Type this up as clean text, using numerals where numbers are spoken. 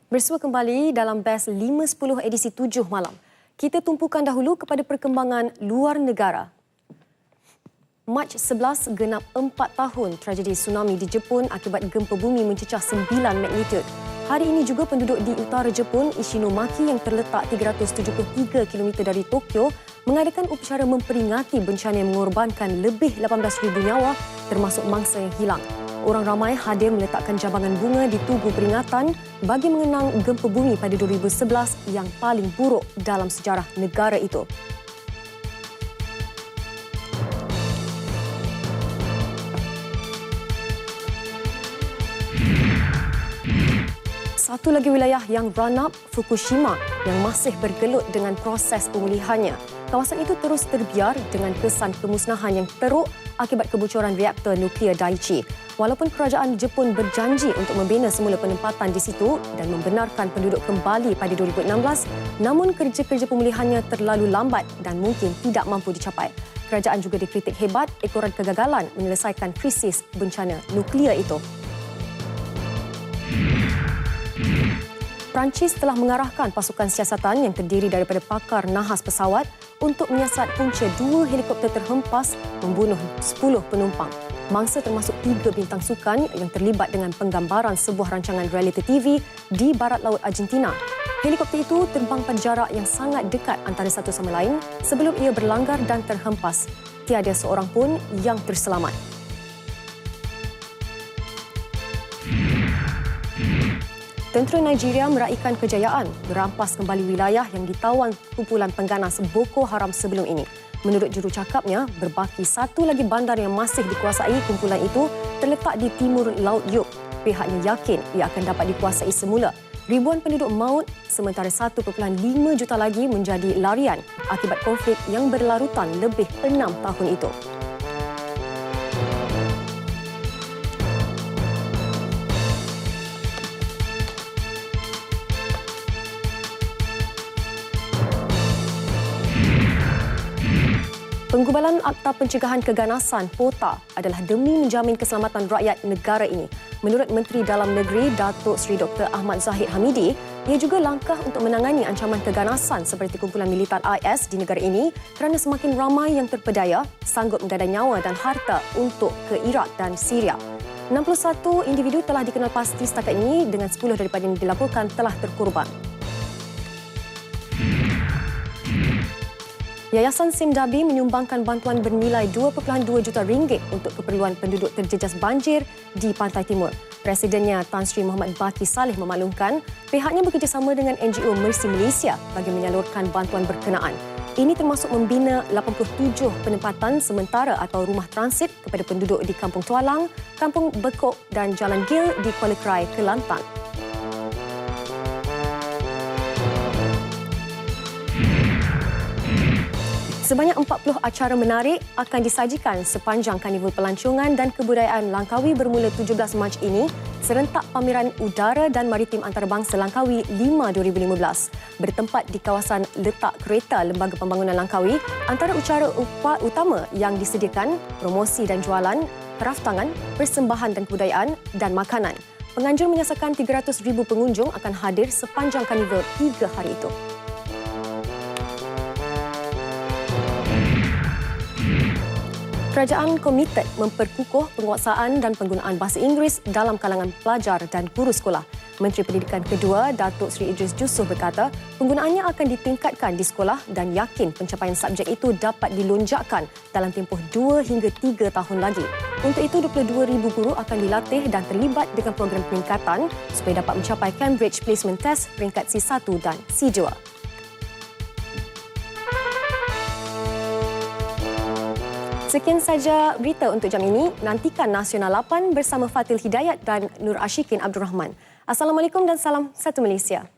Bersua kembali dalam Best 5-10 edisi 7 malam. Kita tumpukan dahulu kepada perkembangan luar negara. Mac 11 genap 4 tahun tragedi tsunami di Jepun akibat gempa bumi mencecah 9 magnitud. Hari ini juga penduduk di utara Jepun, Ishinomaki yang terletak 373 km dari Tokyo, mengadakan upacara memperingati bencana yang mengorbankan lebih 18,000 nyawa termasuk mangsa yang hilang. Orang ramai hadir meletakkan jambangan bunga di tugu peringatan bagi mengenang gempa bumi pada 2011 yang paling buruk dalam sejarah negara itu. Satu lagi wilayah yang run up, Fukushima, yang masih bergelut dengan proses pemulihannya. Kawasan itu terus terbiar dengan kesan kemusnahan yang teruk akibat kebocoran reaktor nuklear Daiichi. Walaupun kerajaan Jepun berjanji untuk membina semula penempatan di situ dan membenarkan penduduk kembali pada 2016, namun kerja-kerja pemulihannya terlalu lambat dan mungkin tidak mampu dicapai. Kerajaan juga dikritik hebat ekoran kegagalan menyelesaikan krisis bencana nuklear itu. Perancis telah mengarahkan pasukan siasatan yang terdiri daripada pakar nahas pesawat untuk menyiasat punca 2 helikopter terhempas membunuh 10 penumpang. Mangsa termasuk 3 bintang sukan yang terlibat dengan penggambaran sebuah rancangan reality TV di barat laut Argentina. Helikopter itu terbang pada jarak yang sangat dekat antara satu sama lain sebelum ia berlanggar dan terhempas. Tiada seorang pun yang terselamat. Tentera Nigeria meraihkan kejayaan merampas kembali wilayah yang ditawan kumpulan pengganas Boko Haram sebelum ini. Menurut jurucakapnya, berbaki satu lagi bandar yang masih dikuasai kumpulan itu terletak di timur Laut Yuk. Pihaknya yakin ia akan dapat dikuasai semula. Ribuan penduduk maut sementara 1.5 juta lagi menjadi larian akibat konflik yang berlarutan lebih 6 tahun itu. Penggubalan Akta Pencegahan Keganasan (POTA) adalah demi menjamin keselamatan rakyat negara ini. Menurut Menteri Dalam Negeri Datuk Seri Dr. Ahmad Zahid Hamidi, ia juga langkah untuk menangani ancaman keganasan seperti kumpulan militan IS di negara ini kerana semakin ramai yang terpedaya sanggup menggadai nyawa dan harta untuk ke Iraq dan Syria. 61 individu telah dikenal pasti setakat ini dengan 10 daripada yang dilaporkan telah terkorban. Yayasan Simdabi menyumbangkan bantuan bernilai 2.2 juta ringgit untuk keperluan penduduk terjejas banjir di Pantai Timur. Presidennya Tan Sri Muhammad Baqi Saleh memaklumkan pihaknya bekerjasama dengan NGO Mercy Malaysia bagi menyalurkan bantuan berkenaan. Ini termasuk membina 87 penempatan sementara atau rumah transit kepada penduduk di Kampung Tualang, Kampung Bekok dan Jalan Gil di Kuala Krai, Kelantan. Sebanyak 40 acara menarik akan disajikan sepanjang Karnival Pelancongan dan Kebudayaan Langkawi bermula 17 Mac ini serentak Pameran Udara dan Maritim Antarabangsa Langkawi 5 2015. Bertempat di kawasan letak kereta Lembaga Pembangunan Langkawi, antara acara utama yang disediakan promosi dan jualan, kraftangan, persembahan dan kebudayaan dan makanan. Penganjur menyiasatkan 300,000 pengunjung akan hadir sepanjang Karnival 3 hari itu. Kerajaan komited memperkukuh penguasaan dan penggunaan bahasa Inggeris dalam kalangan pelajar dan guru sekolah. Menteri Pendidikan kedua, Datuk Seri Idris Jusuf berkata, penggunaannya akan ditingkatkan di sekolah dan yakin pencapaian subjek itu dapat dilonjakkan dalam tempoh 2 hingga 3 tahun lagi. Untuk itu, 22,000 guru akan dilatih dan terlibat dengan program peningkatan supaya dapat mencapai Cambridge Placement Test peringkat C1 dan C2. Sekian saja berita untuk jam ini. Nantikan Nasional 8 bersama Fatil Hidayat dan Nur Ashikin Abdul Rahman. Assalamualaikum dan salam satu Malaysia.